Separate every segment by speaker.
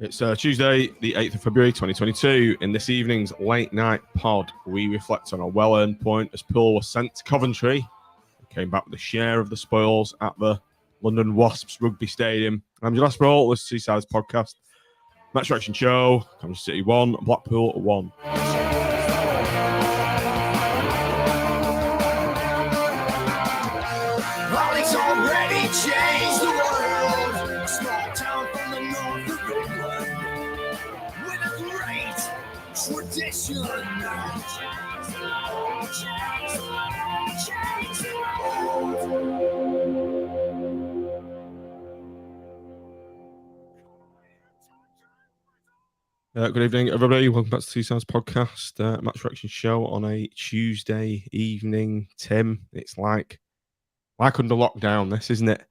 Speaker 1: It's Tuesday, the 8th of February 2022. In this evening's late night pod, we reflect on a well-earned point as Poole was sent to Coventry and came back with a share of the spoils at the London Wasps Rugby Stadium. I'm Jonas Brawl, this is Seaside's podcast. Match Reaction Show, Coventry City 1, Blackpool 1.
Speaker 2: Ollie's already changed the world. Small town from the north of England with a great tradition.
Speaker 1: Good evening, everybody. Welcome back to Seaside's podcast, Match Reaction Show on a Tuesday evening. Tim, it's like under lockdown, this, isn't it?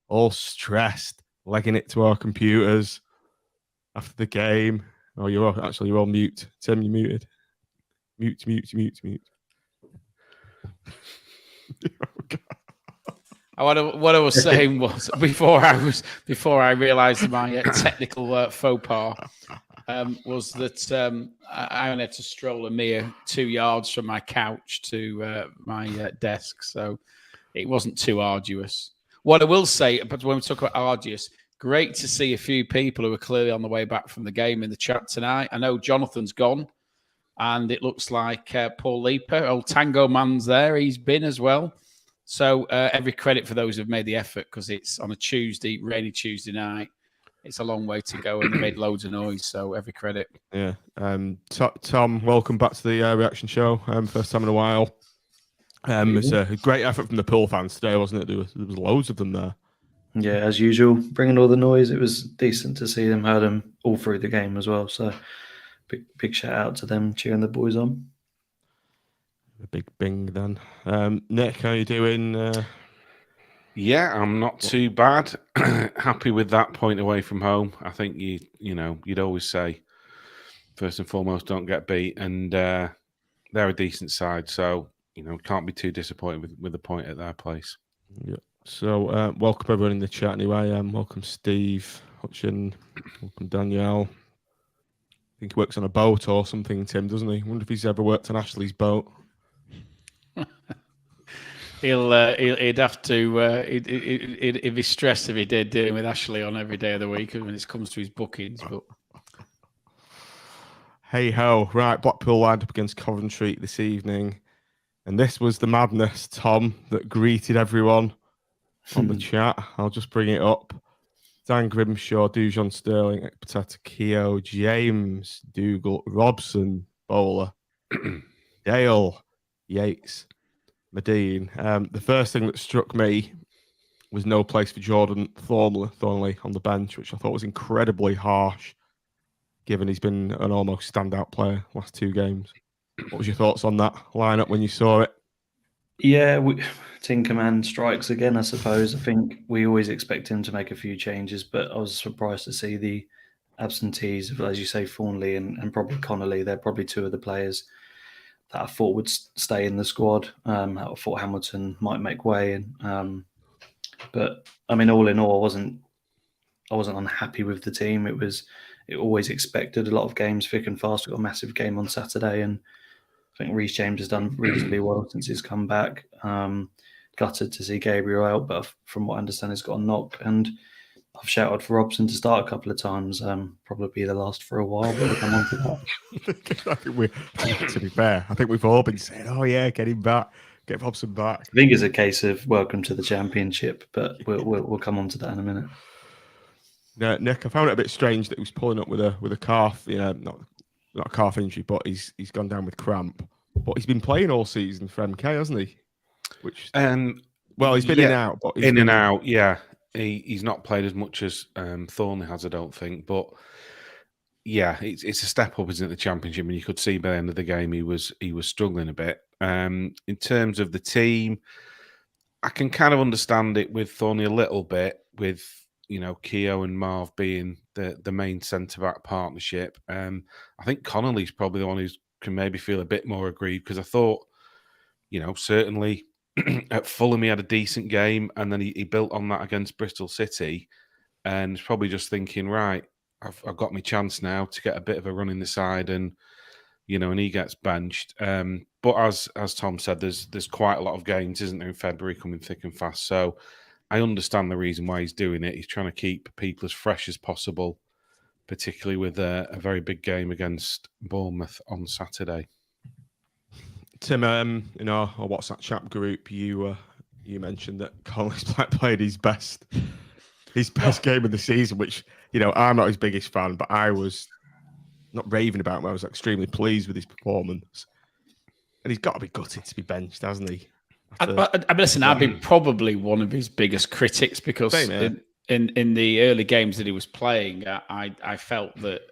Speaker 1: All stressed, legging it to our computers after the game. Oh, you're all mute. Tim, you're muted. Mute.
Speaker 3: What I was saying was before I realised my technical faux pas was that I only had to stroll a mere 2 yards from my couch to my desk, so it wasn't too arduous. What I will say, but when we talk about arduous, great to see a few people who are clearly on the way back from the game in the chat tonight. I know Jonathan's gone, and it looks like Paul Leaper, old Tango Man's there. He's been as well. So every credit for those who've made the effort, because it's on a Tuesday, rainy Tuesday night. It's a long way to go, and they made loads of noise, so every credit.
Speaker 1: Yeah. Tom, welcome back to the reaction show. First time in a while. It's a great effort from the Poole fans today, wasn't it? There was loads of them there.
Speaker 4: Yeah, as usual, bringing all the noise. It was decent to see them, heard them all through the game as well. So big shout out to them cheering the boys on.
Speaker 1: A big bing then. Nick, how you doing?
Speaker 5: Yeah, I'm not too bad. Happy with that point away from home. I think you'd always say, first and foremost, don't get beat, and they're a decent side, so can't be too disappointed with the point at their place.
Speaker 1: Yeah. So welcome everyone in the chat anyway. Welcome Steve, Hutchin, welcome Danielle. I think he works on a boat or something, Tim, doesn't he? I wonder if he's ever worked on Ashley's boat.
Speaker 3: He'd have to. He'd be stressed if he did dealing with Ashley on every day of the week when it comes to his bookings. But
Speaker 1: hey ho, right? Blackpool lined up against Coventry this evening, and this was the madness, Tom, that greeted everyone on the chat. I'll just bring it up. Dan Grimshaw, Dujon Sterling, Ekpatata Keogh, James, Dougal, Robson, Bowler, Dale, Yates, Medine. The first thing that struck me was no place for Jordan Thornley on the bench, which I thought was incredibly harsh, given he's been an almost standout player last two games. What was your thoughts on that lineup when you saw it?
Speaker 4: Yeah, Tinkerman strikes again, I suppose. I think we always expect him to make a few changes, but I was surprised to see the absentees of, as you say, Thornley and probably Connolly. They're probably two of the players that I thought would stay in the squad. I thought Hamilton might make way, but I mean, all in all, I wasn't unhappy with the team. It always expected a lot of games thick and fast. We got a massive game on Saturday, and I think Reece James has done reasonably well since he's come back. Gutted to see Gabriel out, but from what I understand, he's got a knock. And I've shouted for Robson to start a couple of times. Probably the last for a while, but we'll come on to that.
Speaker 1: To be fair, I think we've all been saying, "Oh yeah, get him back, get Robson back."
Speaker 4: I think it's a case of welcome to the Championship, but we'll come on to that in a minute.
Speaker 1: Yeah, Nick, I found it a bit strange that he was pulling up with a calf. Yeah, not a calf injury, but he's gone down with cramp. But he's been playing all season for MK, hasn't he? Which he's been in and out, but
Speaker 5: in and out. Yeah, he's not played as much as Thornley has, I don't think. But yeah, it's a step up, isn't it? The Championship, and you could see by the end of the game he was struggling a bit. In terms of the team, I can kind of understand it with Thornley a little bit, with Keogh and Marv being the main centre back partnership. I think Connolly's probably the one who can maybe feel a bit more aggrieved, because I thought, certainly at Fulham he had a decent game, and then he built on that against Bristol City, and was probably just thinking, right, I've got my chance now to get a bit of a run in the side, and and he gets benched. But as Tom said, there's quite a lot of games, isn't there, in February coming thick and fast. So I understand the reason why he's doing it. He's trying to keep people as fresh as possible, particularly with a very big game against Bournemouth on Saturday.
Speaker 1: Tim, in our WhatsApp chat group, you mentioned that Connolly's played his best game of the season, which I'm not his biggest fan, but I was not raving about him. I was extremely pleased with his performance, and he's got to be gutted to be benched, hasn't he?
Speaker 3: Listen, I've been probably one of his biggest critics because in the early games that he was playing, I felt that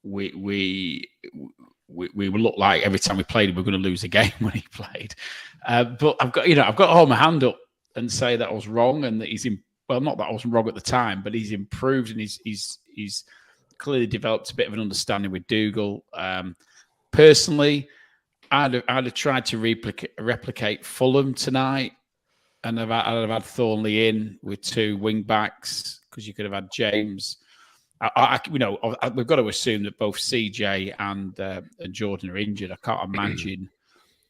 Speaker 3: we looked like every time we played, we were going to lose a game when he played. But I've got to hold my hand up and say that I was wrong, and that not that I wasn't wrong at the time, but he's improved and he's clearly developed a bit of an understanding with Dougal. Personally, I'd have tried to replicate Fulham tonight, and I'd have had Thornley in with 2 wing backs, because you could have had James. We've got to assume that both CJ and Jordan are injured. I can't imagine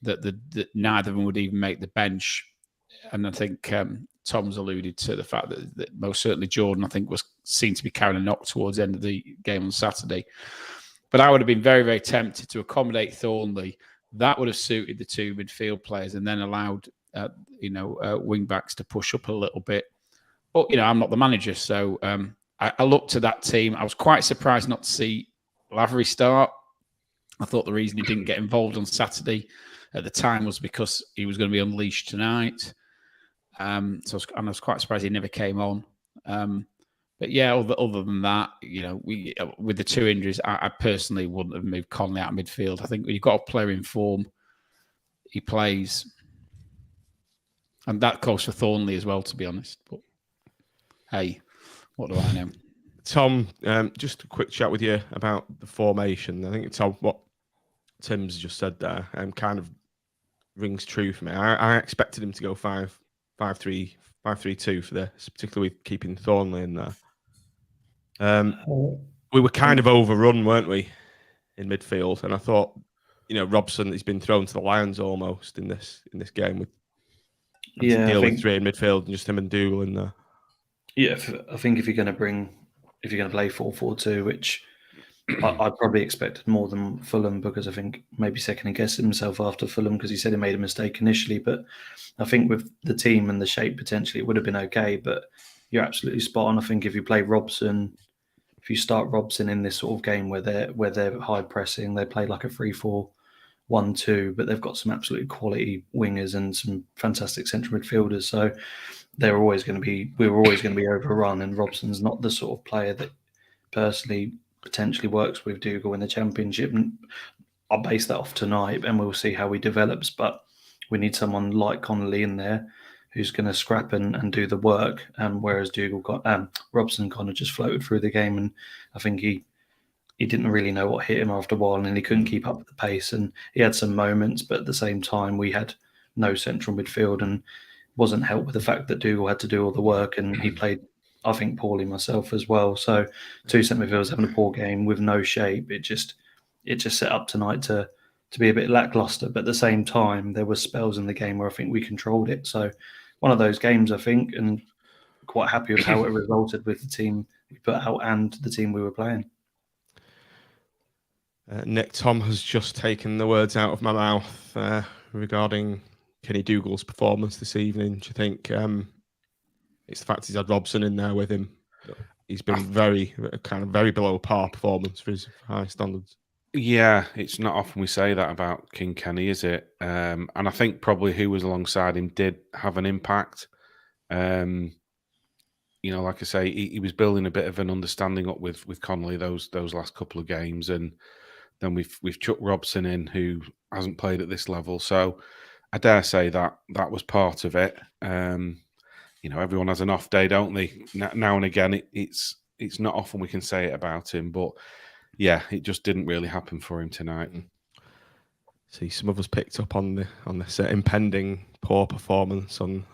Speaker 3: that neither of them would even make the bench. And I think Tom's alluded to the fact that most certainly Jordan, I think, was seen to be carrying a knock towards the end of the game on Saturday. But I would have been very, very tempted to accommodate Thornley. That would have suited the 2 midfield players, and then allowed wing backs to push up a little bit. But I'm not the manager, so I looked to that team. I was quite surprised not to see Lavery start. I thought the reason he didn't get involved on Saturday at the time was because he was going to be unleashed tonight. I was quite surprised he never came on. But yeah, other than that, with the 2 injuries, I personally wouldn't have moved Connolly out of midfield. I think when you've got a player in form, he plays. And that goes for Thornley as well, to be honest. But hey, what do I know?
Speaker 1: Tom, just a quick chat with you about the formation. I think, Tom, what Tim's just said there kind of rings true for me. I expected him to go 5-3-2 for this, particularly with keeping Thornley in there. We were kind of overrun, weren't we, in midfield? And I thought, Robson, he's been thrown to the lions almost in this game with with 3 in midfield and just him and Dougal in there.
Speaker 4: Yeah, I think if you're going to play 4-4-2, which I probably expected more than Fulham, because I think maybe second-guessed himself after Fulham because he said he made a mistake initially. But I think with the team and the shape, potentially it would have been okay. But you're absolutely spot on. I think if you play Robson, if you start Robson in this sort of game where they're high pressing, they play like a 3-4-1-2, but they've got some absolute quality wingers and some fantastic central midfielders. So we were always going to be overrun, and Robson's not the sort of player that personally potentially works with Dougal in the Championship. And I'll base that off tonight, and we'll see how he develops. But we need someone like Connolly in there who's going to scrap and do the work. Whereas Robson kind of just floated through the game, and I think he didn't really know what hit him after a while, and he couldn't keep up with the pace. And he had some moments, but at the same time, we had no central midfield, and wasn't helped with the fact that Dougal had to do all the work, and he played, I think, poorly myself as well. So 2 centre midfielders having a poor game with no shape, it just set up tonight to be a bit lackluster. But at the same time, there were spells in the game where I think we controlled it. So one of those games, I think, and quite happy with how it resulted with the team we put out and the team we were playing.
Speaker 1: Nick, Tom has just taken the words out of my mouth regarding Kenny Dougal's performance this evening. Do you think it's the fact he's had Robson in there with him? He's been very below par performance for his high standards.
Speaker 5: Yeah, it's not often we say that about King Kenny, is it? And I think probably who was alongside him did have an impact. Like I say, he was building a bit of an understanding up with Connolly those last couple of games, and then we've chucked Robson in, who hasn't played at this level. So I dare say that was part of it. Everyone has an off day, don't they? Now and again, it's not often we can say it about him, but yeah, it just didn't really happen for him tonight.
Speaker 1: See, some of us picked up on this impending poor performance on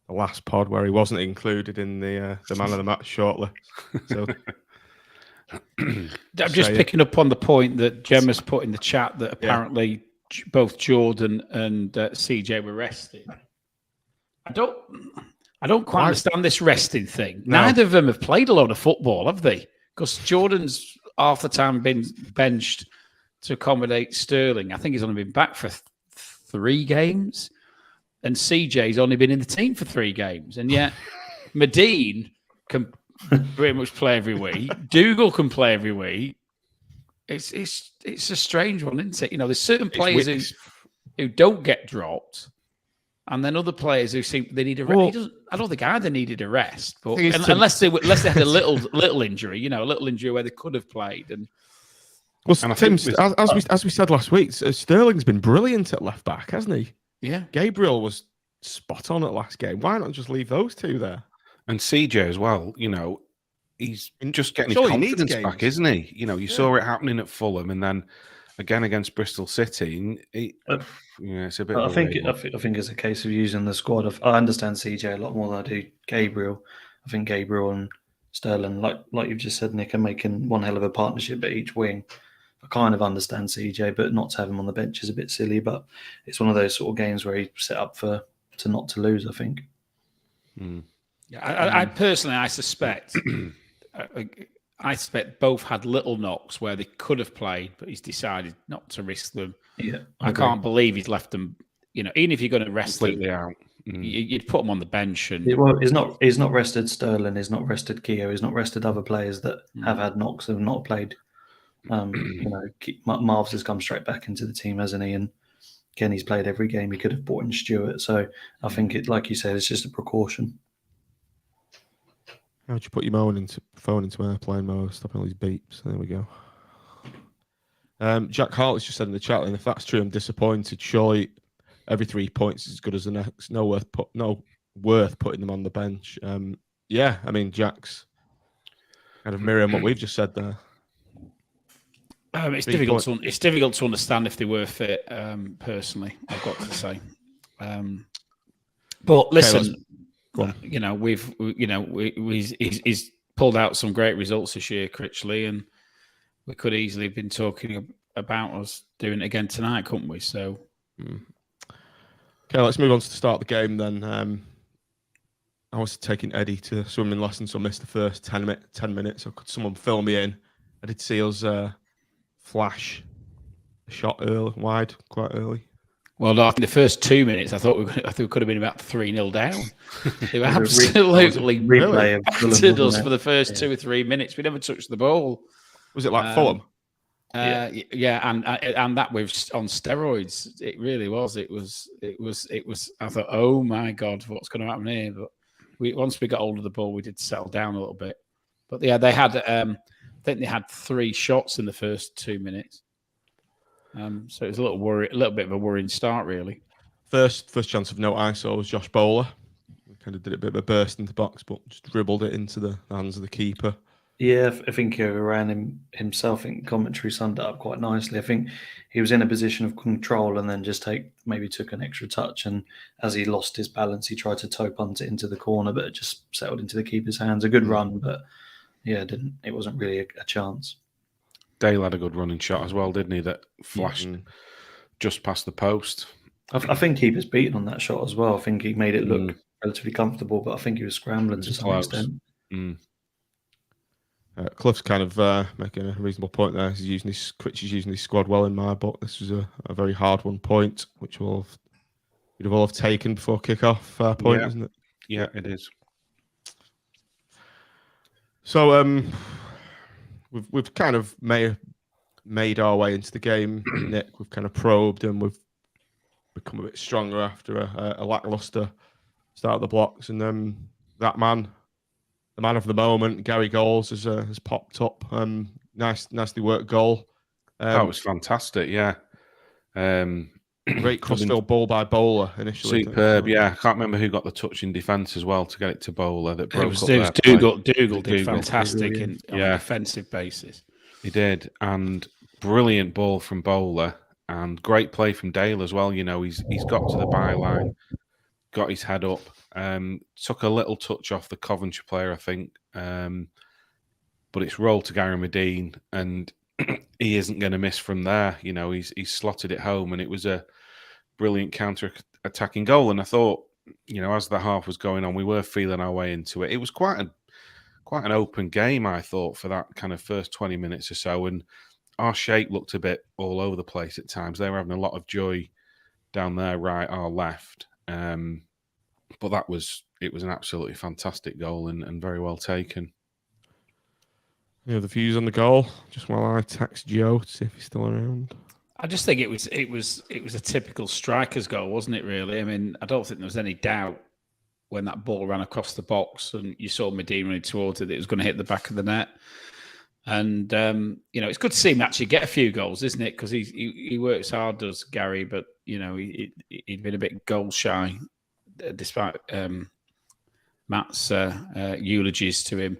Speaker 1: the last pod where he wasn't included in the man of the match shortlist. So
Speaker 3: I'm just picking up on the point that Gemma's put in the chat that apparently both Jordan and CJ were rested. I don't quite understand this resting thing.
Speaker 1: No.
Speaker 3: Neither of them have played a lot of football, have they? Because Jordan's half the time been benched to accommodate Sterling. I think he's only been back for 3 games. And CJ's only been in the team for 3 games. And yet Medine can pretty much play every week. Dougal can play every week. It's a strange one, isn't it? You know, there's certain players who don't get dropped, and then other players who seem they need a rest.
Speaker 1: Well,
Speaker 3: I don't think either needed a rest, but unless they had a little injury, you know, a little injury where they could have played. And
Speaker 1: Tim, as we said last week, Sterling's been brilliant at left back, hasn't he?
Speaker 3: Yeah,
Speaker 1: Gabriel was spot on at last game. Why not just leave those two there?
Speaker 5: And CJ as well, you know, he's just getting his confidence back, isn't he? You know, you saw it happening at Fulham, and then again against Bristol City. It's a bit.
Speaker 4: I think it's a case of using the squad. I understand CJ a lot more than I do Gabriel. I think Gabriel and Sterling, like you've just said, Nick, are making one hell of a partnership at each wing. I kind of understand CJ, but not to have him on the bench is a bit silly. But it's one of those sort of games where he's set up to not to lose, I think.
Speaker 3: Yeah, I personally, suspect both had little knocks where they could have played, but he's decided not to risk them.
Speaker 4: Yeah,
Speaker 3: I can't believe he's left them. You know, even if you're going to rest
Speaker 5: completely
Speaker 3: them,
Speaker 5: out,
Speaker 3: you'd put them on the bench. And
Speaker 4: he's not rested Sterling. He's not rested Keogh. He's not rested other players that have had knocks and have not played. You know, Marv's has come straight back into the team, hasn't he? And again, he's played every game. He could have brought in Stewart. So I think it, like you said, it's just a precaution.
Speaker 1: How'd you put your phone into airplane mode? Stopping all these beeps. There we go. Jack Hartley's just said in the chat, and if that's true, I'm disappointed. Surely every 3 points is as good as the next. No worth putting them on the bench. Yeah, I mean, Jack's kind of mirroring what we've just said there.
Speaker 3: It's difficult to understand if they were fit. Personally, I've got to say. But listen, you know, he's pulled out some great results this year, Critchley, and we could easily have been talking about us doing it again tonight, couldn't we? So,
Speaker 1: okay, let's move on to the start of the game then. I was taking Eddie to swimming lessons, so I missed the first 10 minutes. So could someone fill me in? I did see us flash a shot wide quite early.
Speaker 3: Well, no, after the first 2 minutes, I thought we could have been about 3-0 down. They were absolutely battered us for the first 2 or 3 minutes. We never touched the ball.
Speaker 1: Was it like Fulham?
Speaker 3: Yeah, and that was on steroids. It really was. It was. I thought, oh my God, what's going to happen here? But once we got hold of the ball, we did settle down a little bit. But yeah, they had. I think they had 3 shots in the first 2 minutes. So it was a little bit of a worrying start, really. First
Speaker 1: chance of note I saw was Josh Bowler. Kind of did a bit of a burst into the box, but just dribbled it into the hands of the keeper.
Speaker 4: Yeah, I think he ran himself. I think Coventry summed it up quite nicely. I think he was in a position of control and then just maybe took an extra touch. And as he lost his balance, he tried to toe punt it into the corner, but it just settled into the keeper's hands. A good run, but yeah, it wasn't really a chance.
Speaker 5: Dale had a good running shot as well, didn't he? That flashed just past the post.
Speaker 4: I think keeper's beaten on that shot as well. I think he made it look relatively comfortable, but I think he was scrambling to some extent.
Speaker 1: Clough's kind of making a reasonable point there. He's using his squad well in my book. This was a very hard one point, which we'd all have taken before kick-off point, isn't it?
Speaker 5: Yeah, it is.
Speaker 1: So we've kind of made our way into the game, Nick. We've kind of probed and we've become a bit stronger after a lackluster start of the blocks. And then the man of the moment, Gary Goals, has popped up. Nicely worked goal.
Speaker 5: That was fantastic, yeah.
Speaker 1: Great crossfield ball by Bowler initially.
Speaker 5: Superb, yeah. I can't remember who got the touch in defence as well to get it to Bowler. That broke up.
Speaker 3: It was Dougal did fantastic on a defensive basis.
Speaker 5: He did, and brilliant ball from Bowler, and great play from Dale as well. You know, he's got to the byline, got his head up, took a little touch off the Coventry player, I think. but it's rolled to Gary Medine, and he isn't going to miss from there. You know, he's slotted it home, and it was a brilliant counter-attacking goal. And I thought, you know, as the half was going on, we were feeling our way into it. It was quite an open game, I thought, for that kind of first 20 minutes or so. And our shape looked a bit all over the place at times. They were having a lot of joy down there, right or left. But it was an absolutely fantastic goal and very well taken.
Speaker 1: Yeah, the views on the goal. Just while I text Joe to see if he's still around.
Speaker 3: I just think it was a typical striker's goal, wasn't it? Really, I mean, I don't think there was any doubt when that ball ran across the box and you saw Medina running towards it that it was going to hit the back of the net. And you know, it's good to see him actually get a few goals, isn't it? Because he works hard, does Gary, but you know, he'd been a bit goal shy, despite Matt's eulogies to him.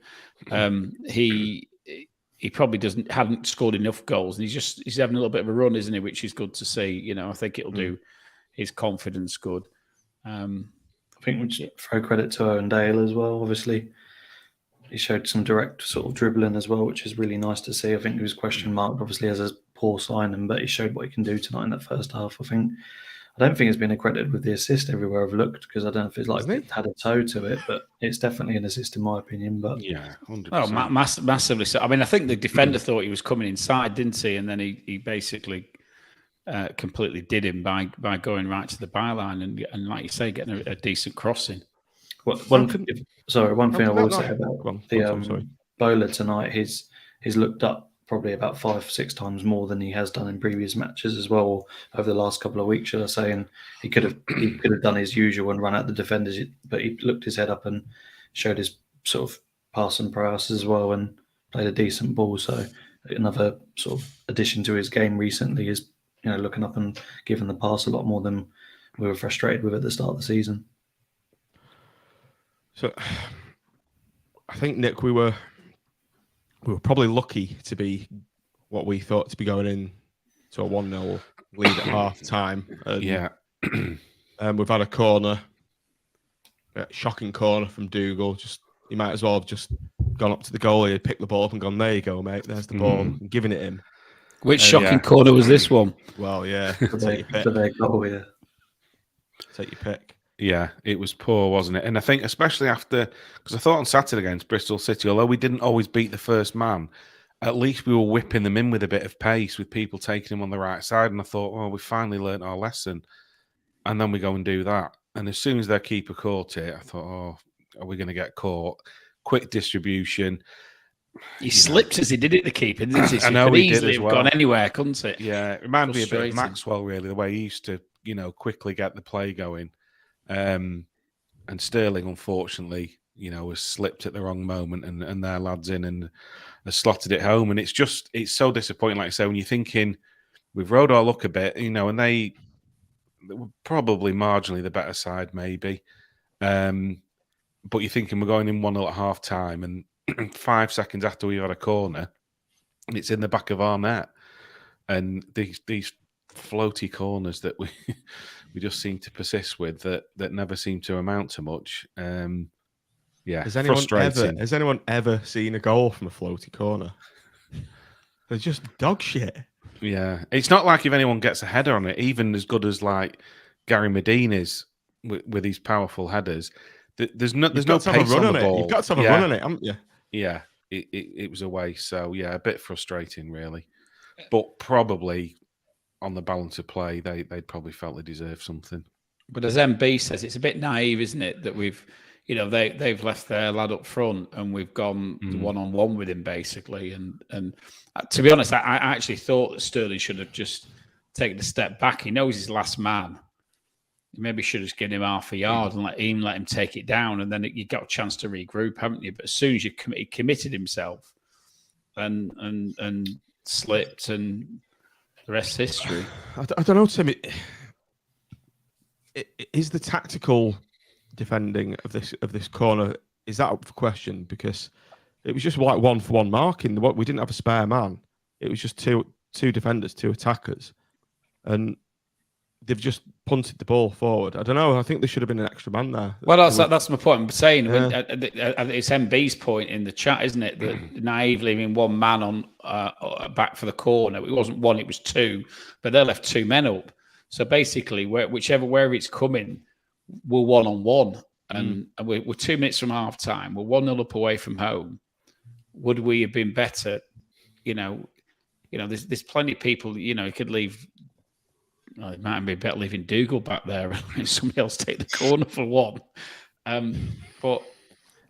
Speaker 3: He probably hadn't scored enough goals, and he's having a little bit of a run, isn't he? Which is good to see. You know, I think it'll do his confidence good.
Speaker 4: I think we should throw credit to Owen Dale as well. Obviously, he showed some direct sort of dribbling as well, which is really nice to see. I think he was question marked, obviously, as a poor signing, but he showed what he can do tonight in that first half. I don't think it's been accredited with the assist everywhere I've looked, because I don't know if it's like it had a toe to it, but it's definitely an assist in my opinion. But
Speaker 5: yeah, 100%.
Speaker 3: Oh, massively so. I mean, I think the defender thought he was coming inside, didn't he? And then he basically completely did him by going right to the byline and like you say, getting a decent crossing.
Speaker 4: One thing I will say about the bowler tonight, he's looked up probably about 5-6 times more than he has done in previous matches as well over the last couple of weeks, should I say. And he could have done his usual and run out the defenders, but he looked his head up and showed his sort of passing prowess as well and played a decent ball. So another sort of addition to his game recently is, you know, looking up and giving the pass a lot more than we were frustrated with at the start of the season.
Speaker 1: So I think, Nick, we were probably lucky to be what we thought to be going in to a 1-0 lead at half time.
Speaker 5: Yeah.
Speaker 1: We've had a corner, a shocking corner from Dougal. He might as well have just gone up to the goalie, picked the ball up and gone, there you go, mate, there's the ball, and giving it him.
Speaker 3: Which shocking corner was this one?
Speaker 1: Well, yeah.
Speaker 4: Take your
Speaker 1: pick.
Speaker 5: Yeah, it was poor, wasn't it? And I think especially after, because I thought on Saturday against Bristol City, although we didn't always beat the first man, at least we were whipping them in with a bit of pace, with people taking them on the right side. And I thought, oh, we finally learnt our lesson. And then we go and do that. And as soon as their keeper caught it, I thought, oh, are we going to get caught? Quick distribution.
Speaker 3: He slipped as he did it, the keeper, didn't he? So
Speaker 5: I know
Speaker 3: it could
Speaker 5: he
Speaker 3: easily
Speaker 5: did as
Speaker 3: have
Speaker 5: well.
Speaker 3: gone anywhere, couldn't it?
Speaker 5: Yeah, it reminded me a bit of Maxwell, really, the way he used to, you know, quickly get the play going. And Sterling, unfortunately, you know, was slipped at the wrong moment, and their lads in and has slotted it home. And it's so disappointing, like I say, when you're thinking we've rode our luck a bit, you know, and they were probably marginally the better side, maybe. But you're thinking we're going in 1-0 at half time, and 5 seconds after we had a corner, it's in the back of our net. And these floaty corners that we just seem to persist with that never seem to amount to much. Yeah, frustrating.
Speaker 1: Has anyone ever seen a goal from a floaty corner? They're just dog shit.
Speaker 5: Yeah, it's not like if anyone gets a header on it, even as good as like Gary Medine is with these powerful headers. There's no pace on the ball.
Speaker 1: You've got to have a run on it, haven't you?
Speaker 5: Yeah, it was a waste. So yeah, a bit frustrating, really. But probably on the balance of play, they probably felt they deserved something.
Speaker 3: But as MB says, it's a bit naive, isn't it, that we've, you know, they've left their lad up front and we've gone one-on-one with him basically. And to be honest, I actually thought that Sterling should have just taken a step back. He knows he's last man. You maybe should have just given him half a yard and let him take it down, and then you got a chance to regroup, haven't you? But as soon as he committed himself and slipped, and the rest history.
Speaker 1: I don't know, Tim. Is the tactical defending of this corner, is that up for question? Because it was just like 1-for-1 marking. We didn't have a spare man. It was just two defenders, two attackers, and they've just punted the ball forward. I don't know. I think there should have been an extra man there.
Speaker 3: Well, that's my point. I'm saying
Speaker 1: Yeah.
Speaker 3: it's MB's point in the chat, isn't it? That naively leaving one man on back for the corner. It wasn't one; it was two, but they left two men up. So basically, wherever it's coming, we're 1-on-1, and we're 2 minutes from half time. We're 1-0 up away from home. Would we have been better? There's plenty of people. You could leave. Well, it might be better leaving Dougal back there and somebody else take the corner for one. But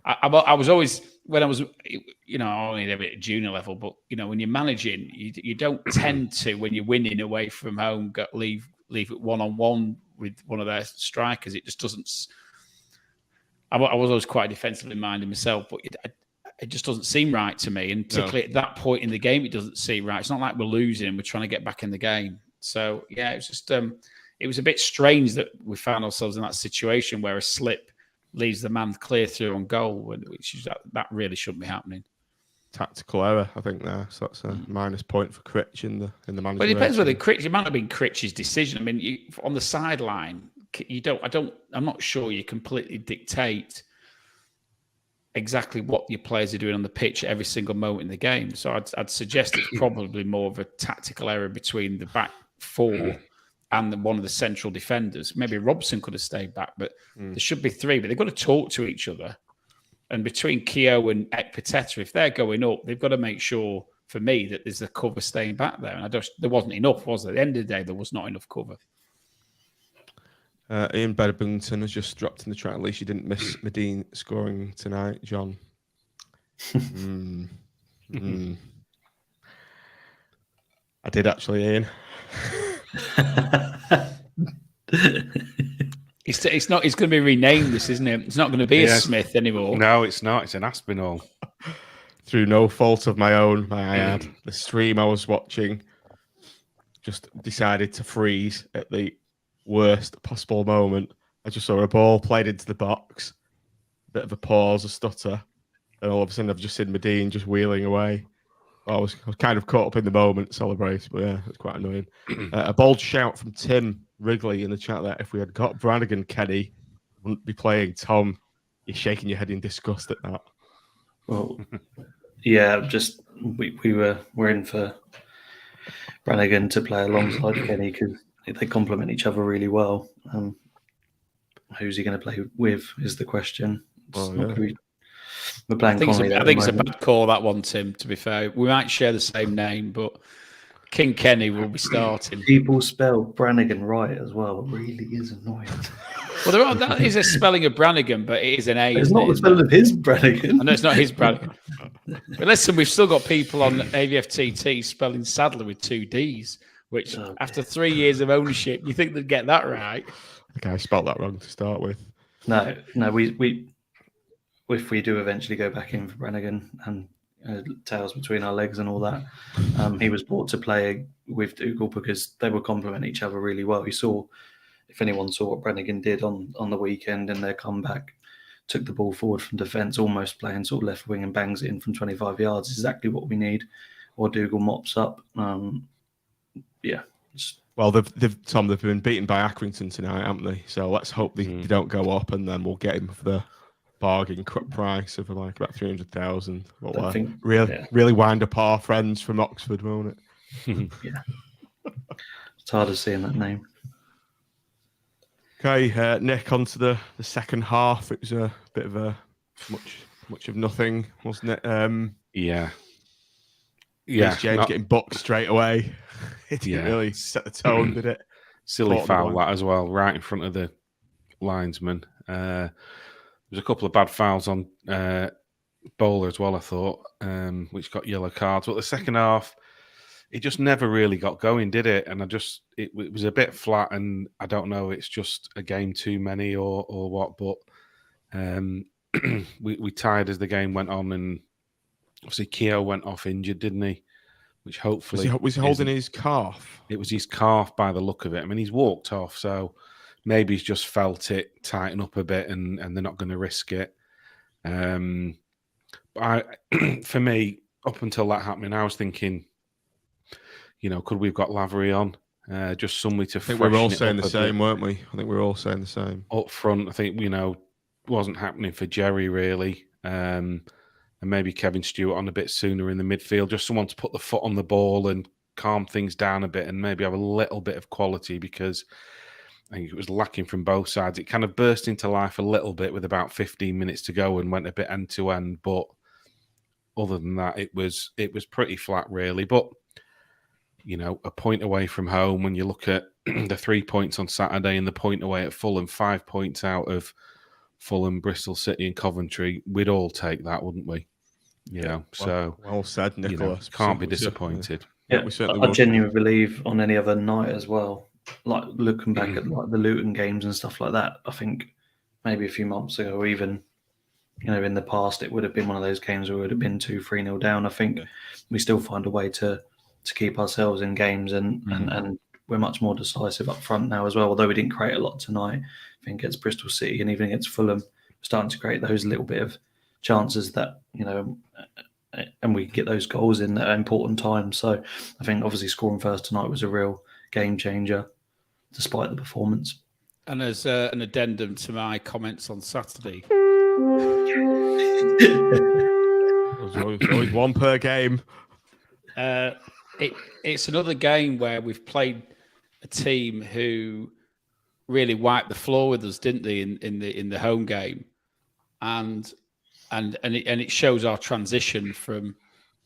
Speaker 3: I was always, when I was, only a bit junior level, but, when you're managing, you don't tend to, when you're winning away from home, leave it 1-on-1 with one of their strikers. It just doesn't. I was always quite defensively minded myself, but it just doesn't seem right to me. And particularly at that point in the game, it doesn't seem right. It's not like we're losing and we're trying to get back in the game. So, yeah, it was just it was a bit strange that we found ourselves in that situation where a slip leaves the man clear through on goal, which is, that really shouldn't be happening.
Speaker 1: Tactical error, I think there. So that's a minus point for Critch in the manager.
Speaker 3: Well, it depends whether Critch. It might have been Critch's decision. I mean, on the sideline, I'm not sure you completely dictate exactly what your players are doing on the pitch at every single moment in the game. So I'd suggest it's probably more of a tactical error between the back four and one of the central defenders. Maybe Robson could have stayed back, but there should be three. But they've got to talk to each other. And between Keogh and Ekpiteta, if they're going up, they've got to make sure, for me, that there's a cover staying back there. And there wasn't enough, was there? At the end of the day, there was not enough cover.
Speaker 1: Ian Bedbington has just dropped in the chat. At least you didn't miss Medine scoring tonight, John. I did actually, Ian.
Speaker 3: It's not. It's going to be renamed. This, isn't it? It's not going to be a Smith anymore.
Speaker 5: No, it's not. It's an Aspinall.
Speaker 1: Through no fault of my own, I had the stream I was watching just decided to freeze at the worst possible moment. I just saw a ball played into the box, a bit of a pause, a stutter, and all of a sudden I've just seen Medine just wheeling away. I was kind of caught up in the moment, celebrate, but yeah, it's quite annoying. A bold shout from Tim Wrigley in the chat that if we had got Brannigan, Kenny wouldn't be playing. Tom, you're shaking your head in disgust at that.
Speaker 4: Well, yeah, just we're in for Brannigan to play alongside Kenny because they complement each other really well. Who's he going to play with is the question. We're playing Connolly.
Speaker 3: I think it's a bad call, that one, Tim, to be fair. We might share the same name, but King Kenny will be starting.
Speaker 4: People spell Brannigan right as well. It really is annoying.
Speaker 3: Well, that is a spelling of Brannigan, but it is an A.
Speaker 4: It's not the spelling of his Brannigan.
Speaker 3: I know it's not his Brannigan. But listen, we've still got people on AVFTT spelling Sadler with 2 Ds, which after 3 years of ownership, you think they'd get that right.
Speaker 1: Okay, I spelled that wrong to start with.
Speaker 4: No, we if we do eventually go back in for Brannigan and tails between our legs and all that, he was brought to play with Dougal because they would complement each other really well. You saw, if anyone saw what Brannigan did on the weekend in their comeback, took the ball forward from defence, almost playing sort of left wing and bangs it in from 25 yards. Exactly what we need. Or Dougal mops up. Yeah.
Speaker 1: Well, they've been beaten by Accrington tonight, haven't they? So let's hope they don't go up, and then we'll get him for the bargain price of like about 300,000. Really wind up our friends from Oxford, won't it?
Speaker 4: Yeah. It's hard to see in that name.
Speaker 1: Okay, Nick, on to the second half. It was a bit of a much of nothing, wasn't it?
Speaker 5: Yeah.
Speaker 1: James getting booked straight away. It didn't really set the tone, did it?
Speaker 5: Silly foul that as well, right in front of the linesman. There's a couple of bad fouls on Bowler as well, I thought, which got yellow cards. But the second half, it just never really got going, did it? And it was a bit flat, and I don't know, it's just a game too many or what. But we tied as the game went on, and obviously Keogh went off injured, didn't he? Which hopefully
Speaker 1: was he holding his calf?
Speaker 5: It was his calf by the look of it. I mean, he's walked off, so maybe he's just felt it tighten up a bit, and they're not going to risk it. For me, up until that happening, I was thinking, could we have got Lavery on? just somebody to
Speaker 1: I think we were all
Speaker 5: freshen it
Speaker 1: saying
Speaker 5: up
Speaker 1: the
Speaker 5: a
Speaker 1: same,
Speaker 5: bit.
Speaker 1: weren't we? I think we were all saying the same.
Speaker 5: Up front, I think, wasn't happening for Jerry really. And maybe Kevin Stewart on a bit sooner in the midfield, just someone to put the foot on the ball and calm things down a bit and maybe have a little bit of quality, because I think it was lacking from both sides. It kind of burst into life a little bit with about 15 minutes to go and went a bit end to end, but other than that, it was pretty flat really. But a point away from home, when you look at the 3 points on Saturday and the point away at Fulham, 5 points out of Fulham, Bristol City and Coventry, we'd all take that, wouldn't we? So
Speaker 1: well said, Nicholas.
Speaker 5: Can't be disappointed.
Speaker 4: Yeah,
Speaker 1: we certainly
Speaker 4: I
Speaker 1: would.
Speaker 4: genuinely believe on any other night as well. Like looking back at like the Luton games and stuff like that, I think maybe a few months ago, or even in the past, it would have been one of those games where it would have been 2-3-0 down. I think we still find a way to keep ourselves in games, and we're much more decisive up front now as well. Although we didn't create a lot tonight, I think against Bristol City and even against Fulham, we're starting to create those little bit of chances that and we get those goals in at important times. So I think obviously scoring first tonight was a real game changer, despite the performance.
Speaker 3: And as an addendum to my comments on Saturday,
Speaker 1: There's always one per game.
Speaker 3: it's another game where we've played a team who really wiped the floor with us, didn't they, in the home game, and it shows our transition from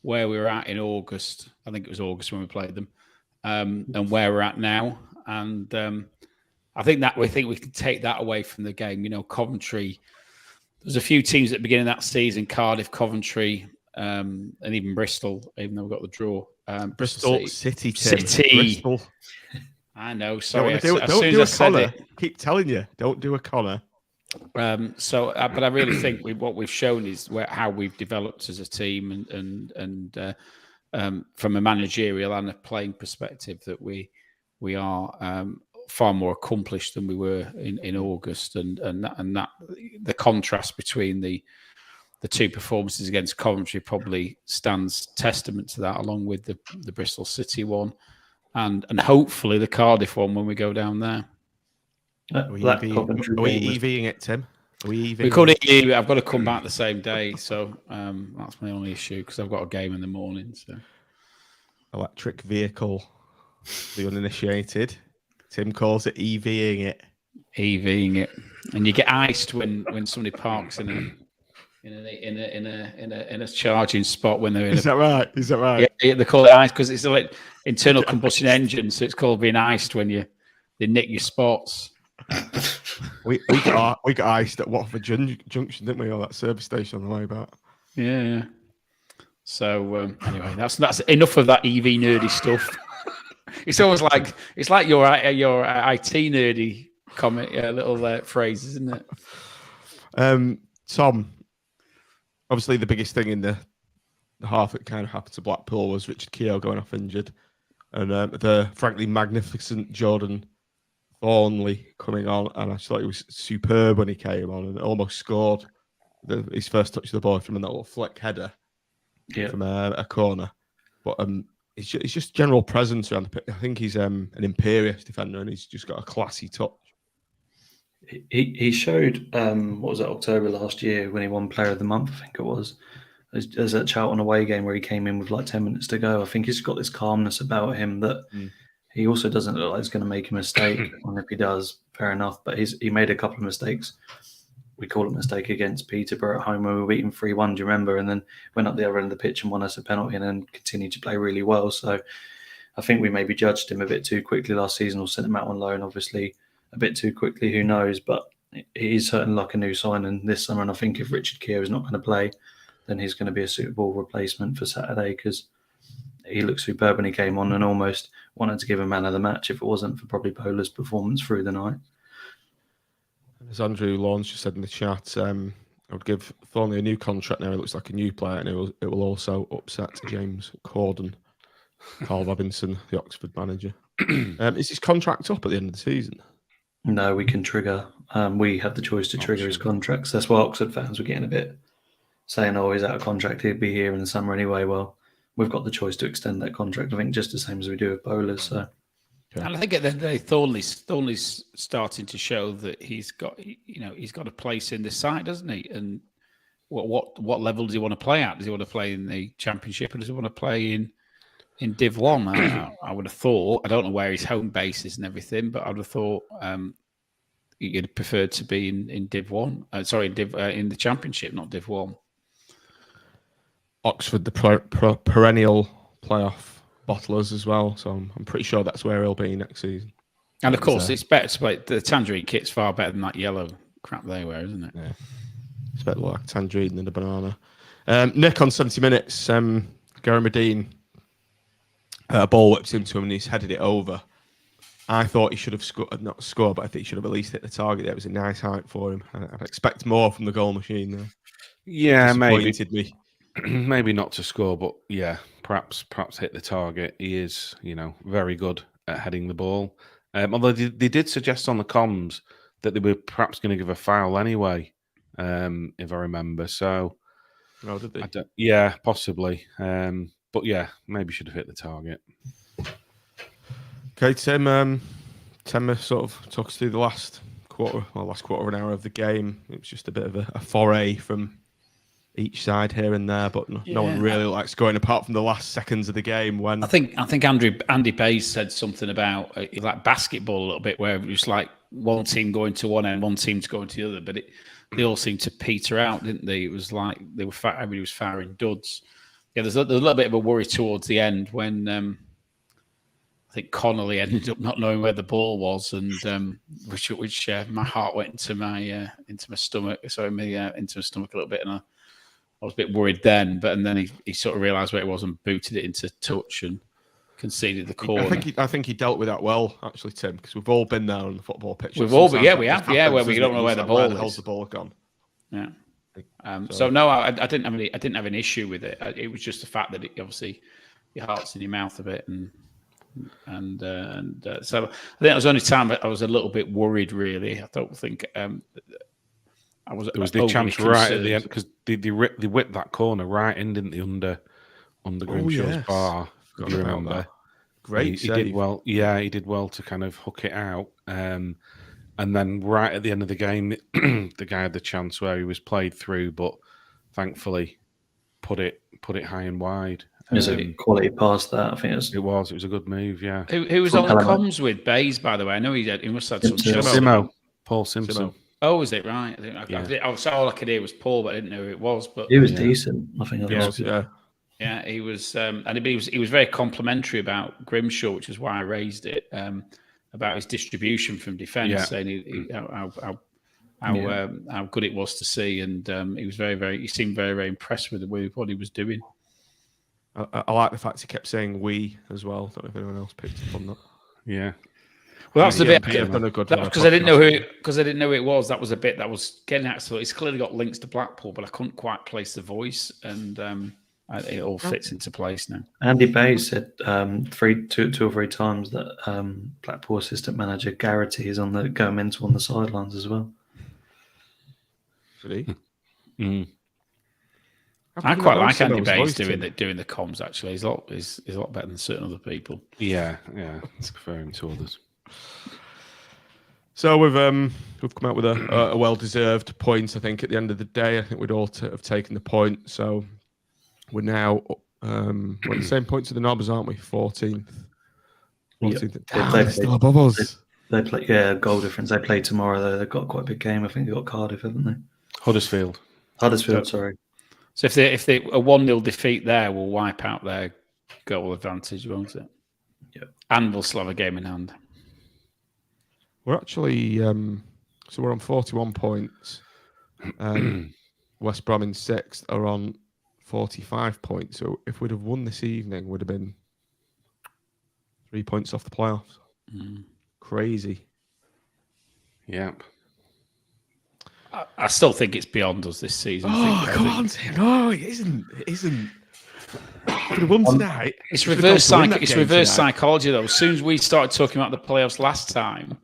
Speaker 3: where we were at in August. I think it was August when we played them, and where we're at now. And I think we can take that away from the game. Coventry. There's a few teams at the beginning of that season: Cardiff, Coventry, and even Bristol. Even though we got the draw,
Speaker 1: Bristol City. Tim.
Speaker 3: City.
Speaker 1: Bristol.
Speaker 3: I know. Sorry.
Speaker 1: Don't do a Connor. Keep telling you, don't do a Connor.
Speaker 3: But I really think what we've shown is how we've developed as a team, and from a managerial and a playing perspective, that we are far more accomplished than we were in August, and that the contrast between the two performances against Coventry probably stands testament to that, along with the Bristol City one, and hopefully the Cardiff one when we go down there.
Speaker 1: Are we EVing it, Tim? Are we EVing?
Speaker 3: We could EV. I've got to come back the same day, so that's my only issue, because I've got a game in the morning. So
Speaker 1: electric vehicle, the uninitiated. Tim calls it EVing it.
Speaker 3: EVing it, and you get iced when somebody parks in a charging spot when they're in.
Speaker 1: Is that right?
Speaker 3: Yeah, they call it iced because it's like internal combustion engine, so it's called being iced when they nick your spots.
Speaker 1: we got iced at Watford Junction, didn't we? Or that service station on the way back.
Speaker 3: Yeah. So anyway, that's enough of that EV nerdy stuff. It's always like your IT nerdy comment, little phrases, isn't it?
Speaker 1: Tom, obviously the biggest thing in the half that kind of happened to Blackpool was Richard Keogh going off injured, and the frankly magnificent Jordan Thornley coming on, and I thought he was superb when he came on and almost scored his first touch of the ball from that little flick header from a corner. But he's just general presence around the pitch. I think he's an imperious defender, and he's just got a classy touch.
Speaker 4: He showed what was it, October last year when he won Player of the Month, I think it was. There's that Charlton away game where he came in with like 10 minutes to go. I think he's got this calmness about him that he also doesn't look like he's going to make a mistake. And if he does, fair enough. But he made a couple of mistakes. We call it a mistake against Peterborough at home when we were beating 3-1, do you remember? And then went up the other end of the pitch and won us a penalty and then continued to play really well. So I think we maybe judged him a bit too quickly last season, or sent him out on loan, obviously, a bit too quickly. Who knows? But he's certainly like a new signing this summer. And I think if Richard Keogh is not going to play, then he's going to be a suitable replacement for Saturday, because he looked superb when he came on and almost wanted to give a man of the match if it wasn't for probably Bowler's performance through the night.
Speaker 1: As Andrew Lawrence just said in the chat, I would give Thornley a new contract now. It looks like a new player, and it will also upset James Corden, Carl Robinson, the Oxford manager. Is his contract up at the end of the season?
Speaker 4: No, we can trigger. We have the choice to trigger his contracts. That's why Oxford fans were getting a bit saying, "Oh, he's out of contract. He'd be here in the summer anyway." Well, we've got the choice to extend that contract. I think just the same as we do with Bowler. So
Speaker 3: And I think at the end of the day, Thornley's starting to show that he's got a place in this side, doesn't he? And what level does he want to play at? Does he want to play in the Championship, or does he want to play in Div 1? I would have thought. I don't know where his home base is and everything, but I would have thought you'd prefer to be in Div 1. In the Championship, not Div 1.
Speaker 1: Oxford, the perennial playoff bottlers as well, so I'm pretty sure that's where he'll be next season.
Speaker 3: And of course, it's better to play. The Tangerine kit's far better than that yellow crap they wear, isn't it?
Speaker 1: Yeah, it's better like tangerine than a banana. Nick on 70 minutes. Gary Medine, a ball whips into him and he's headed it over. I thought he should have not scored, but I think he should have at least hit the target. That was a nice height for him. I'd expect more from the goal machine there.
Speaker 5: Yeah, maybe.
Speaker 1: Me.
Speaker 5: Maybe not to score, but yeah, perhaps hit the target. He is, very good at heading the ball. Although they did suggest on the comms that they were perhaps going to give a foul anyway, if I remember. So,
Speaker 1: oh, did they?
Speaker 5: Yeah, possibly. But yeah, maybe should have hit the target.
Speaker 1: Okay, Tim. Tim sort of took us through the last quarter of an hour of the game. It was just a bit of a foray from each side here and there, but no one really likes going apart from the last seconds of the game. When
Speaker 3: I think Andy Bays said something about like basketball a little bit, where it was like one team going to one end, one team to going to the other, but they all seemed to peter out, didn't they? It was like everybody was firing duds. Yeah, there's a little bit of a worry towards the end when I think Connolly ended up not knowing where the ball was, and which my heart went into my stomach. Sorry, into my stomach a little bit, and I was a bit worried then, but then he sort of realised where it was and booted it into touch and conceded the corner.
Speaker 1: I think he dealt with that well, actually, Tim, because we've all been there on the football pitch.
Speaker 3: We've all been, we have, where we don't know where the ball is.
Speaker 1: Where the hell's the ball gone?
Speaker 3: Yeah. So no, I didn't have an issue with it. It was just the fact that obviously your heart's in your mouth a bit, and so I think that was the only time I was a little bit worried. Really, I don't think. I was.
Speaker 5: There was the chance right at the end because they whipped that corner right in, didn't they, under Grimshaw's bar? If you remember,
Speaker 1: great.
Speaker 5: He did well. Yeah, he did well to kind of hook it out. And then right at the end of the game, the guy had the chance where he was played through, but thankfully put it high and wide.
Speaker 4: It was a quality pass that I think
Speaker 5: it was a good move. Yeah.
Speaker 3: Who was on the comms with Bays, by the way? I know he must have had
Speaker 5: some. Paul Simpson.
Speaker 3: Oh, is it right? All I could hear was Paul, but I didn't know who it was. But
Speaker 4: he was decent. I think.
Speaker 3: Yeah, he was, and he was very complimentary about Grimshaw, which is why I raised it about his distribution from defence, saying how good it was to see, and he seemed very, very impressed with what he was doing.
Speaker 1: I like the fact he kept saying "we" as well. Don't know if anyone else picked up on that.
Speaker 5: Yeah.
Speaker 3: Well, that's the bit
Speaker 1: because
Speaker 3: I didn't know who it was. That was a bit that was getting at. So it's clearly got links to Blackpool, but I couldn't quite place the voice, and it all fits into place now.
Speaker 4: Andy Bays said two or three times that Blackpool assistant manager Garrity is going mental on the sidelines as well.
Speaker 1: Really?
Speaker 3: I quite like Andy Bays doing the comms. Actually, he's a lot better than certain other people.
Speaker 5: Yeah. I prefer him to others.
Speaker 1: So we've come out with a well-deserved point. I think at the end of the day, I think we'd all have taken the point. So we're now we're at the same points of the Nobbers, aren't we? 14th. 14th.
Speaker 4: Yep.
Speaker 1: They're still above us.
Speaker 4: They play, goal difference. They play tomorrow though. They've got quite a big game. I think they've got Cardiff, haven't they?
Speaker 5: Huddersfield,
Speaker 4: sorry.
Speaker 3: So if they a 1-0 defeat there will wipe out their goal advantage, won't it?
Speaker 4: Yeah.
Speaker 3: And we'll still have a game in hand.
Speaker 1: We're actually so we're on 41 points. West Brom in 6th are on 45 points. So if we'd have won this evening, would have been 3 points off the playoffs. Crazy.
Speaker 5: Yep.
Speaker 3: I still think it's beyond us this season.
Speaker 1: Come on, Tim. No, it isn't. It isn't. Could have won tonight.
Speaker 3: It's reverse psychology, though. As soon as we started talking about the playoffs last time,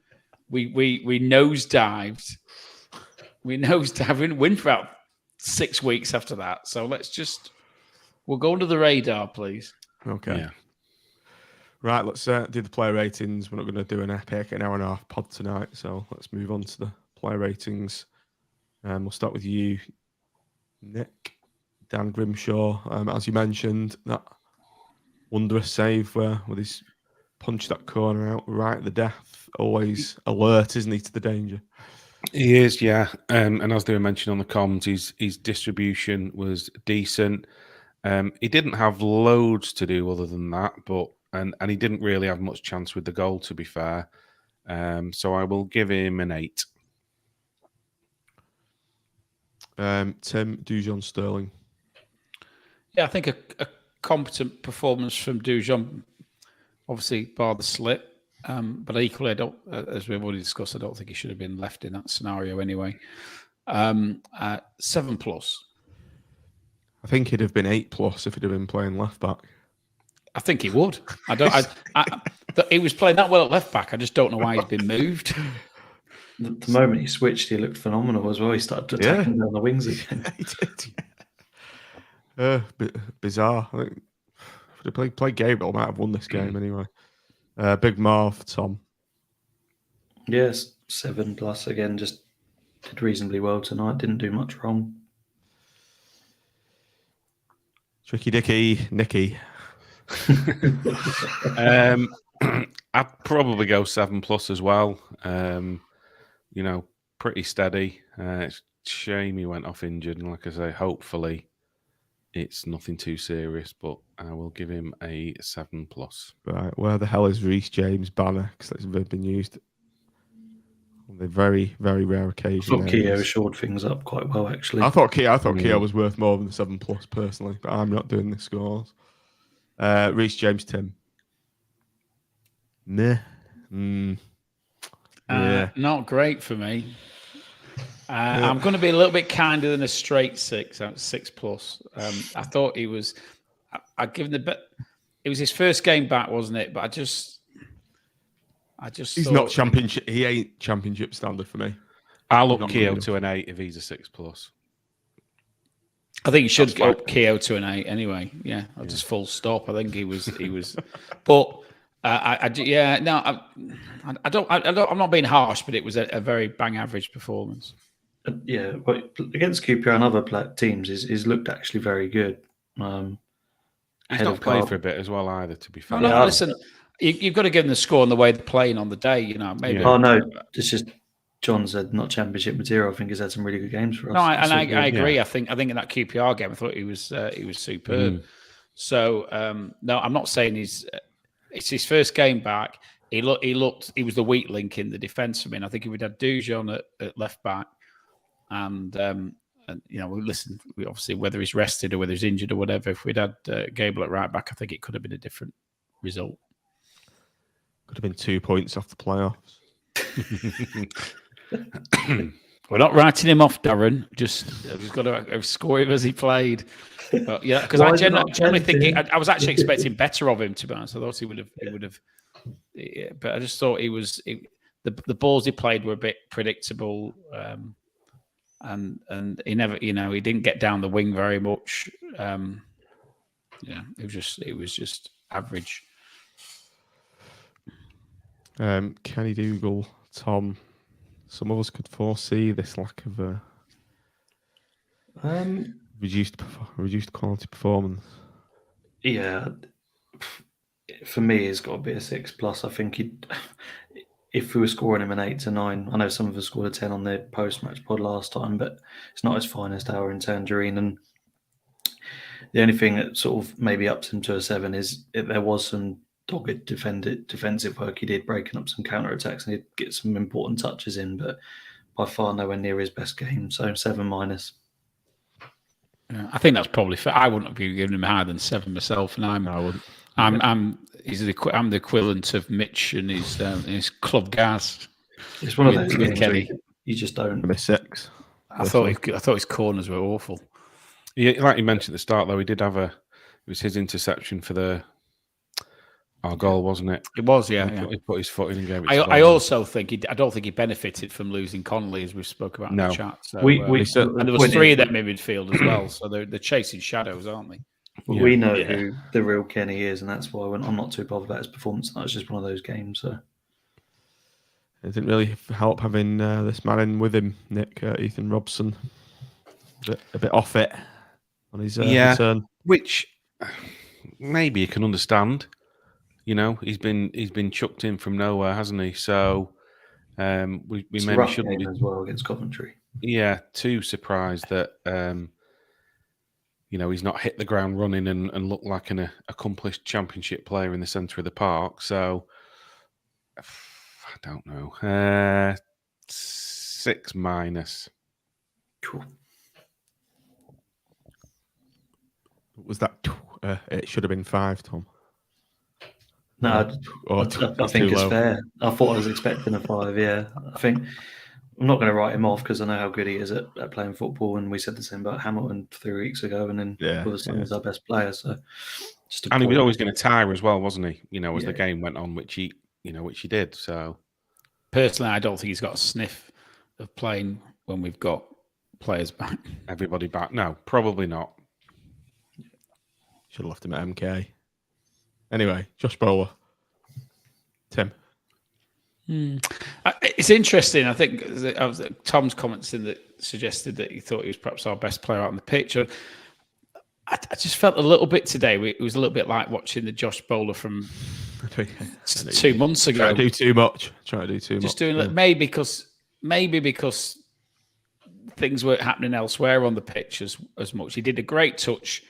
Speaker 3: we nosedived. We didn't win for about 6 weeks after that. So we'll go under the radar, please.
Speaker 1: Okay.
Speaker 5: Yeah.
Speaker 1: Right, let's do the player ratings. We're not going to do an epic an hour and a half pod tonight, so let's move on to the player ratings. We'll start with you, Nick. Dan Grimshaw, as you mentioned, that wondrous save with his punch that corner out right at the death. Always alert, isn't he, to the danger?
Speaker 5: He is, yeah. And as they were mentioning on the comms, his distribution was decent. He didn't have loads to do other than that, but and he didn't really have much chance with the goal, to be fair. So I will give him an 8.
Speaker 1: Tim, Dujon Sterling.
Speaker 3: Yeah, I think a competent performance from Dujon, obviously bar the slip. But equally, I don't, as we've already discussed, I don't think he should have been left in that scenario anyway. 7+.
Speaker 1: I think he'd have been 8+ if he'd have been playing left back.
Speaker 3: I think he would. He was playing that well at left back. I just don't know why he's been moved.
Speaker 4: The moment he switched, he looked phenomenal as well. He started attacking down the wings again.
Speaker 1: He did. Bizarre. I think if they played Gabriel, might have won this game anyway. Big Marv, Tom.
Speaker 4: Yes, 7+ again. Just did reasonably well tonight. Didn't do much wrong.
Speaker 1: Tricky Dicky, Nicky.
Speaker 5: I'd probably go 7+ as well. Pretty steady. It's a shame he went off injured, and like I say, hopefully it's nothing too serious. But I will give him a 7+.
Speaker 1: Right, where the hell is Reece James' banner? Because that's been used on the very, very rare occasion.
Speaker 4: I thought Keogh shored things up quite well, actually.
Speaker 1: I thought Keogh was worth more than the 7+ personally, but I'm not doing the scores. Reece James, Tim. Meh. Yeah.
Speaker 3: Not great for me. I'm going to be a little bit kinder than a straight 6. 6+. I thought he was. I'd given the bit. It was his first game back, wasn't it? But I just.
Speaker 1: He's not championship. He ain't championship standard for me.
Speaker 5: I'll up Keogh to an 8 if he's a 6+.
Speaker 3: I think he should go Keogh to an 8 anyway. Yeah, I'll just full stop. I think he was, but I'm not being harsh, but it was a very bang average performance.
Speaker 4: Yeah, but against QPR and other teams, he's looked actually very good.
Speaker 5: He's not played for a bit as well either, to be fair.
Speaker 3: No, listen, you've got to give them the score and the way they're playing on the day. Maybe.
Speaker 4: Yeah. Oh no, it's just John said not championship material. I think he's had some really good games for us.
Speaker 3: No, I agree. Yeah. I think in that QPR game, I thought he was superb. So no, I'm not saying it's his first game back. He was the weak link in the defence for me. And I think if we'd had Dujon at left back, and we obviously whether he's rested or whether he's injured or whatever, if we'd had Gable at right back, I think it could have been a different result.
Speaker 1: Could have been 2 points off the playoffs.
Speaker 3: We're not writing him off, Darren. We've got to score him as he played. But, yeah, because I generally think I was actually expecting better of him. To be honest, I thought he would have. Yeah, but I just thought the balls he played were a bit predictable, and he never, he didn't get down the wing very much. It was just average.
Speaker 1: Kenny Dougal, Tom. Some of us could foresee this lack of reduced quality performance.
Speaker 4: Yeah, for me, it's got to be a 6+. I think if we were scoring him an 8 to 9, I know some of us scored a 10 on the post-match pod last time, but it's not his finest hour in Tangerine. And the only thing that sort of maybe ups him to a 7 is there was some dogged defensive work he did, breaking up some counter-attacks, and he'd get some important touches in, but by far nowhere near his best game. So 7-.
Speaker 3: Yeah, I think that's probably fair. I wouldn't have given him higher than 7 myself, and I'm the equivalent of Mitch and his club gas.
Speaker 4: It's one of those games Kenny. You just don't.
Speaker 1: I'm a 6.
Speaker 3: I thought his corners were awful.
Speaker 5: Yeah, like you mentioned at the start, though, it was his interception for our goal, wasn't it?
Speaker 3: It was, yeah.
Speaker 5: He put his foot in and gave it.
Speaker 3: I also think I don't think he benefited from losing Connolly, as we spoke about in the chat. So,
Speaker 4: and
Speaker 3: there was 3 of them in midfield as well, so they're chasing shadows, aren't they?
Speaker 4: We know
Speaker 1: Yeah.
Speaker 4: who the real Kenny is, and that's why I'm not too bothered about his performance. That was just one of those games. So
Speaker 1: It didn't really help having this man in with him, Nick, Ethan Robson. A bit off it on his return.
Speaker 5: Which maybe you can understand. You know, he's been chucked in from nowhere, hasn't he? So we
Speaker 4: it's a
Speaker 5: maybe
Speaker 4: rough
Speaker 5: shouldn't
Speaker 4: game
Speaker 5: be
Speaker 4: as well against Coventry.
Speaker 5: too surprised that he's not hit the ground running and looked like an accomplished championship player in the centre of the park. So I don't know. 6-.
Speaker 4: Cool.
Speaker 1: Was that? It should have been 5, Tom.
Speaker 4: No, I
Speaker 1: It's
Speaker 4: think
Speaker 1: too
Speaker 4: it's
Speaker 1: low.
Speaker 4: fair. I thought I was expecting a 5. Yeah, I think I'm not going to write him off because I know how good he is at playing football, and we said the same about Hamilton 3 weeks ago, and then
Speaker 1: Yeah,
Speaker 4: all of a sudden he's our best player. So just
Speaker 5: And he was
Speaker 4: poor-
Speaker 5: always going to tire as well, wasn't he? As the
Speaker 4: Yeah.
Speaker 5: game went on, which he did. So
Speaker 3: Personally, I don't think he's got a sniff of playing when we've got players back.
Speaker 5: everybody back? No, probably not.
Speaker 1: Should have left him at MK. Anyway, Josh Bowler. Tim.
Speaker 3: It's interesting. I think Tom's comments in that suggested that he thought he was perhaps our best player out on the pitch. I just felt a little bit today. It was a little bit like watching the Josh Bowler from 2 months ago.
Speaker 1: Try to do too much.
Speaker 3: Just doing maybe because things weren't happening elsewhere on the pitch as much. He did a great touch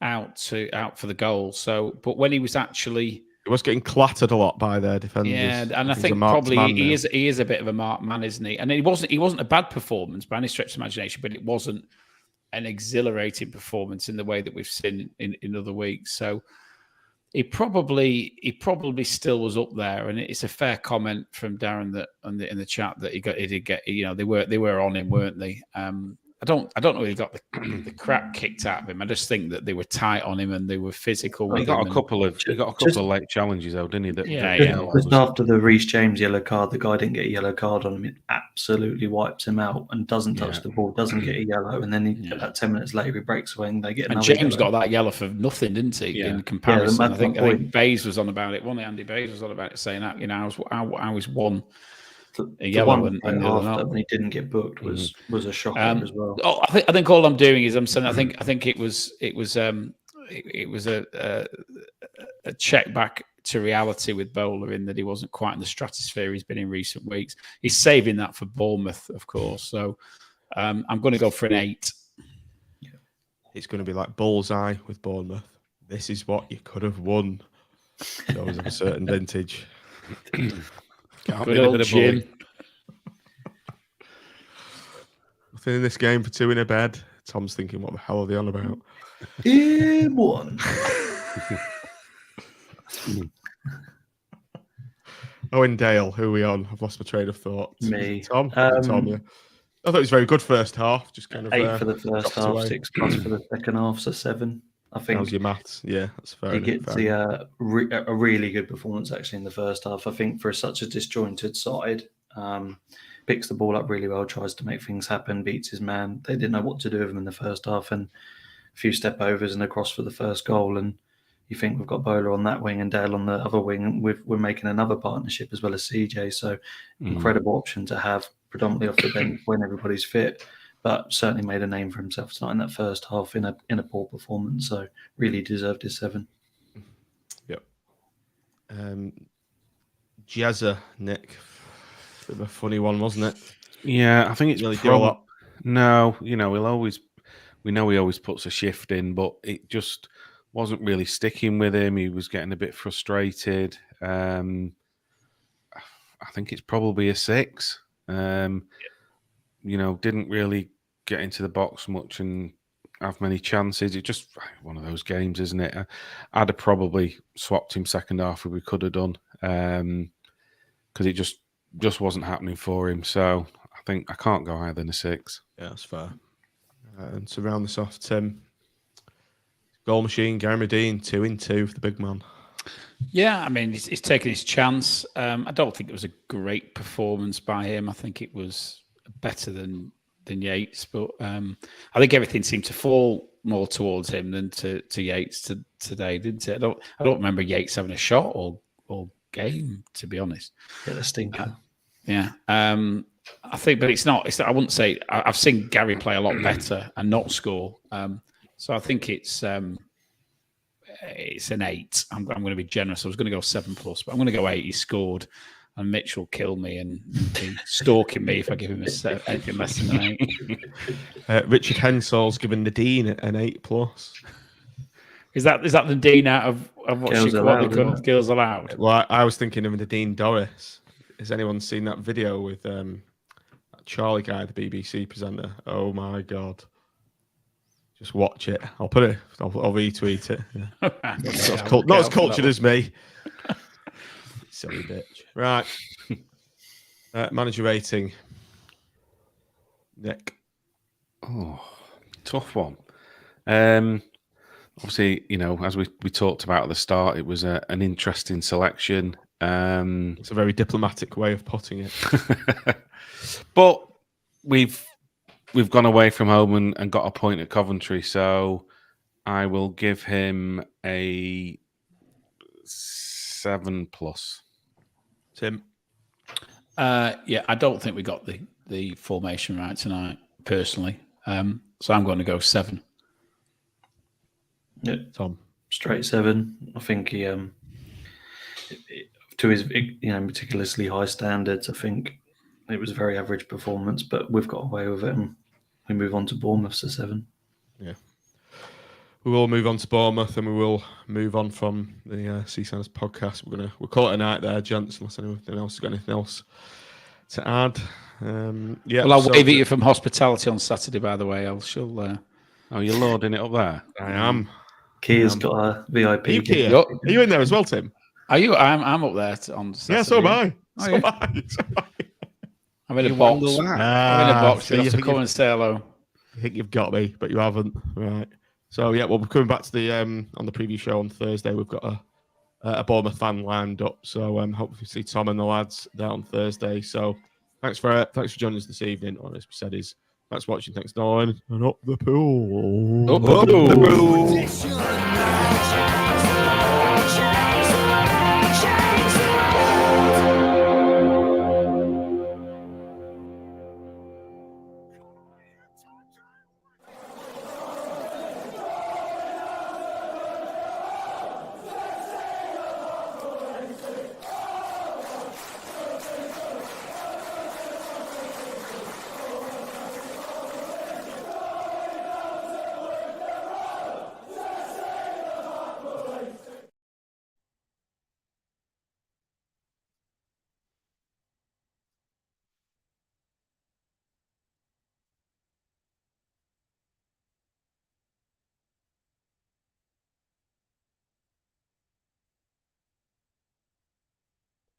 Speaker 3: out for the goal. So, but when he was actually,
Speaker 1: he was getting clattered a lot by their defenders.
Speaker 3: yeah, and I
Speaker 1: He's a
Speaker 3: think
Speaker 1: marked
Speaker 3: probably
Speaker 1: man
Speaker 3: he
Speaker 1: now.
Speaker 3: is a bit of a marked man, isn't he? And he wasn't a bad performance by any stretch of imagination, but it wasn't an exhilarating performance in the way that we've seen in other weeks. So he probably still was up there, and it's a fair comment from Darren that in the chat that he did get. They were on him, weren't they? I don't know if he got the crap kicked out of him. I just think that they were tight on him and they were physical.
Speaker 5: He
Speaker 3: with
Speaker 5: got
Speaker 3: him
Speaker 5: a couple of late challenges though, didn't he?
Speaker 4: Just after the Reece James yellow card, the guy didn't get a yellow card on him. It absolutely wipes him out and doesn't touch the ball, doesn't get a yellow, and then about 10 minutes later he breaks away and they get
Speaker 3: And
Speaker 4: another
Speaker 3: James
Speaker 4: yellow.
Speaker 3: got that yellow for nothing, didn't he?
Speaker 5: Yeah.
Speaker 3: In comparison,
Speaker 4: Yeah,
Speaker 3: I think
Speaker 4: point.
Speaker 3: Bays was on about it. One Andy Bays was on about it, saying that I was one a
Speaker 4: The
Speaker 3: yellow
Speaker 4: one
Speaker 3: and the other
Speaker 4: after
Speaker 3: not.
Speaker 4: when he didn't get booked was a shocker as well.
Speaker 3: I think all I'm doing is I'm saying I think it was a check back to reality with Bowler in that he wasn't quite in the stratosphere he's been in recent weeks. He's saving that for Bournemouth, of course. So I'm going to go for an 8.
Speaker 1: It's going to be like bullseye with Bournemouth. This is what you could have won. Those of a certain vintage.
Speaker 3: Good old Jim.
Speaker 1: Nothing in this game for 2 in a bed. Tom's thinking, what the hell are they on about?
Speaker 4: In one.
Speaker 1: Owen Dale, who are we on? I've lost my train of thought.
Speaker 4: Me.
Speaker 1: Tom? Tom, yeah. I thought it was very good first half. Just kind of
Speaker 4: 8 for the first
Speaker 1: dropped
Speaker 4: half,
Speaker 1: away.
Speaker 4: 6 plus for the second half, so 7. I think
Speaker 1: How's your maths? Yeah, that's fair.
Speaker 4: he
Speaker 1: enough,
Speaker 4: gets
Speaker 1: fair enough.
Speaker 4: a really good performance actually in the first half. I think for such a disjointed side, picks the ball up really well, tries to make things happen, beats his man. They didn't know what to do with him in the first half, and a few step overs and a cross for the first goal. And you think we've got Bowler on that wing and Dale on the other wing, and we're making another partnership as well as CJ. So incredible option to have predominantly off the bench when everybody's fit. But certainly made a name for himself starting that first half in a poor performance. So really deserved his 7.
Speaker 1: Yep. Jazza, Nick. Bit of a funny one, wasn't it?
Speaker 5: Yeah, I think it's
Speaker 1: Really do a lot.
Speaker 5: No, we know he always puts a shift in, but it just wasn't really sticking with him. He was getting a bit frustrated. I think it's probably a 6. Didn't really get into the box much and have many chances. It's just one of those games, isn't it? I'd have probably swapped him second half if we could have done, because it just wasn't happening for him. So I think I can't go higher than a 6.
Speaker 1: Yeah, that's fair. And to round this off, Tim, goal machine, Gary Medine, 2 in 2 for the big man.
Speaker 3: Yeah, I mean, he's taken his chance. I don't think it was a great performance by him. I think it was better than Yates, but I think everything seemed to fall more towards him than to Yates today, didn't it? I don't remember Yates having a shot or game, to be honest.
Speaker 4: Yeah, the stinker.
Speaker 3: Yeah. I think, but it's not. I wouldn't say. I've seen Gary play a lot better and not score. So I think it's an 8. I'm going to be generous. I was going to go 7+, but I'm going to go 8. He scored, and Mitch will kill me and be stalking me if I give him anything less than an 8.
Speaker 1: Richard Hensol's given Nadine an 8+.
Speaker 3: Is that the Dean out of what
Speaker 4: Girls
Speaker 3: they
Speaker 4: Allowed,
Speaker 3: call
Speaker 4: isn't it?
Speaker 3: Girls Allowed?
Speaker 1: Well, I was thinking of Nadine Dorris. Has anyone seen that video with that Charlie guy, the BBC presenter? Oh my God. Just watch it. I'll put it. I'll retweet it. Yeah. Not as cultured as me. Silly bitch. Right. Manager rating. Nick.
Speaker 5: Oh, tough one. Obviously, as we talked about at the start, it was an interesting selection.
Speaker 1: It's a very diplomatic way of putting it.
Speaker 5: But we've gone away from home and got a point at Coventry, so I will give him a 7+.
Speaker 1: Tim.
Speaker 3: Yeah, I don't think we got the formation right tonight, personally. So I'm going to go 7.
Speaker 4: Yeah,
Speaker 1: Tom.
Speaker 4: straight 7. I think he, to his meticulously high standards, I think it was a very average performance, but we've got away with it, and we move on to Bournemouth, so 7.
Speaker 1: Yeah. We will move on to Bournemouth, and we will move on from the Seasanders podcast. We'll call it a night there, gents, unless anyone else has got anything else to add. Yeah.
Speaker 3: Well, I'll wave at you from hospitality on Saturday, by the way.
Speaker 5: Oh, you're loading it up there?
Speaker 1: I am.
Speaker 4: Kia's got a VIP.
Speaker 1: Are you Kia? Are you in there as well, Tim?
Speaker 3: Are you? I'm up there on Saturday.
Speaker 1: Yeah, so am I.
Speaker 3: Oh,
Speaker 1: So
Speaker 3: yeah.
Speaker 1: am I. So am I.
Speaker 3: I'm in a
Speaker 5: You
Speaker 3: box.
Speaker 5: wonder that?
Speaker 3: I'm in a box.
Speaker 1: so
Speaker 3: You
Speaker 1: you
Speaker 3: have to
Speaker 1: think
Speaker 3: come and say hello.
Speaker 1: I think you've got me, but you haven't. Right. So yeah, we're coming back to the on the preview show on Thursday. We've got a Bournemouth fan lined up, so hopefully see Tom and the lads there on Thursday. So thanks for joining us this evening. Or as we said, thanks for watching. Thanks, Nolan, and up the pool.
Speaker 3: Up the pool.
Speaker 2: Tradition.